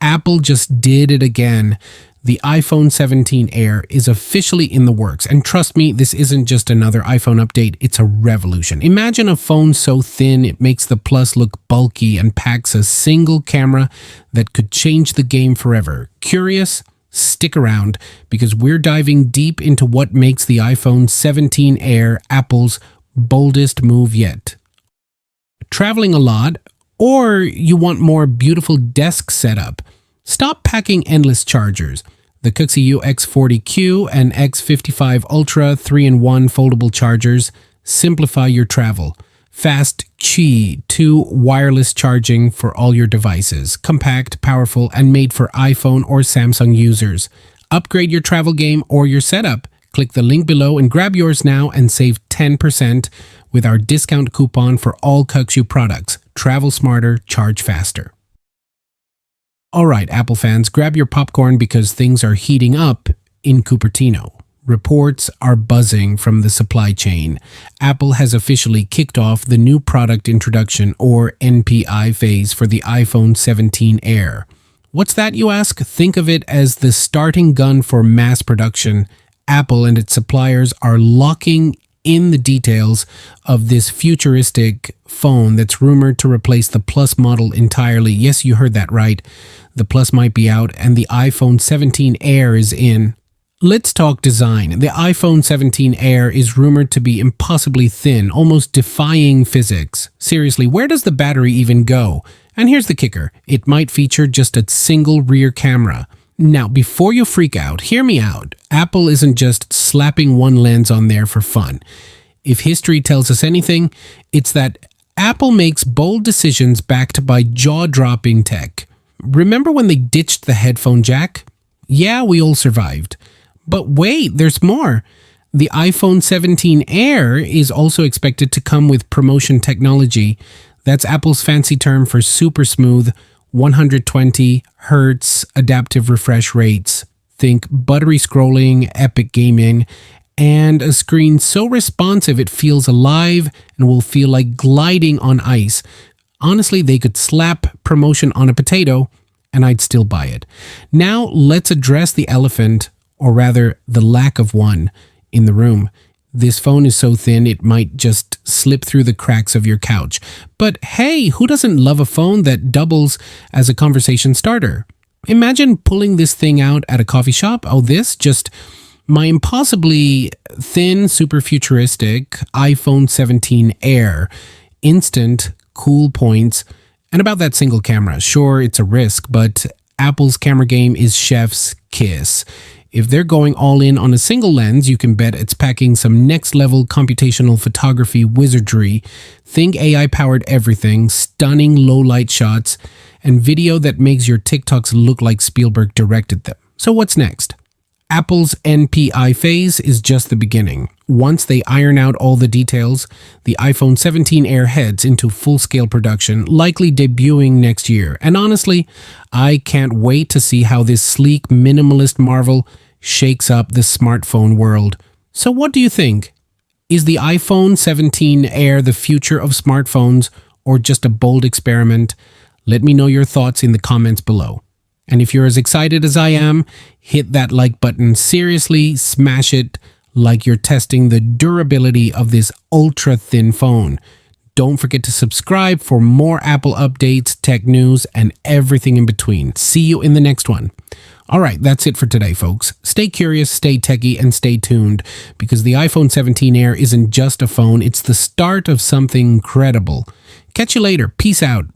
Apple just did it again. The iPhone 17 Air is officially in the works. And trust me, this isn't just another iPhone update, it's a revolution. Imagine a phone so thin it makes the Plus look bulky and packs a single camera that could change the game forever. Curious? Stick around, because we're diving deep into what makes the iPhone 17 Air Apple's boldest move yet. Traveling a lot, or you want more beautiful desk setup? Stop packing endless chargers. The Cooksie X40Q and X55 Ultra 3-in-1 foldable chargers simplify your travel. Fast Qi 2 wireless charging for all your devices. Compact, powerful, and made for iPhone or Samsung users. Upgrade your travel game or your setup. Click the link below and grab yours now and save 10% with our discount coupon for all Cooksie products. Travel smarter, charge faster. All right, Apple fans, grab your popcorn because things are heating up in Cupertino. Reports are buzzing from the supply chain. Apple has officially kicked off the new product introduction or NPI phase for the iPhone 17 Air. What's that, you ask? Think of it as the starting gun for mass production. Apple and its suppliers are locking in the details of this futuristic phone that's rumored to replace the Plus model entirely. Yes, you heard that right. The Plus might be out and the iPhone 17 Air is in. Let's talk design. The iPhone 17 Air is rumored to be impossibly thin, almost defying physics. Seriously, where does the battery even go? And here's the kicker. It might feature just a single rear camera. Now, before you freak out, hear me out. Apple isn't just slapping one lens on there for fun. If history tells us anything, it's that Apple makes bold decisions backed by jaw-dropping tech. Remember when they ditched the headphone jack? Yeah, we all survived. But wait, there's more. The iPhone 17 Air is also expected to come with promotion technology. That's Apple's fancy term for super smooth 120 Hz adaptive refresh rates. Think buttery scrolling, epic gaming, and a screen so responsive it feels alive and will feel like gliding on ice. Honestly, they could slap promotion on a potato and I'd still buy it. Now let's address the elephant, or rather the lack of one, in the room. This phone is so thin it might just slip through the cracks of your couch. But hey, who doesn't love a phone that doubles as a conversation starter? Imagine pulling this thing out at a coffee shop. Oh, this? Just my impossibly thin, super futuristic iPhone 17 Air. Instant, cool points. And about that single camera. Sure, it's a risk, but Apple's camera game is chef's kiss. If they're going all in on a single lens, you can bet it's packing some next-level computational photography wizardry. Think AI-powered everything, stunning low-light shots, and video that makes your TikToks look like Spielberg directed them. So what's next? Apple's NPI phase is just the beginning. Once they iron out all the details, the iPhone 17 Air heads into full-scale production, likely debuting next year. And honestly, I can't wait to see how this sleek, minimalist marvel shakes up the smartphone world. So what do you think? Is the iPhone 17 Air the future of smartphones or just a bold experiment? Let me know your thoughts in the comments below. And if you're as excited as I am, hit that like button. Seriously, smash it like you're testing the durability of this ultra-thin phone. Don't forget to subscribe for more Apple updates, tech news, and everything in between. See you in the next one. All right, that's it for today, folks. Stay curious, stay techie, and stay tuned, because the iPhone 17 Air isn't just a phone, it's the start of something incredible. Catch you later. Peace out.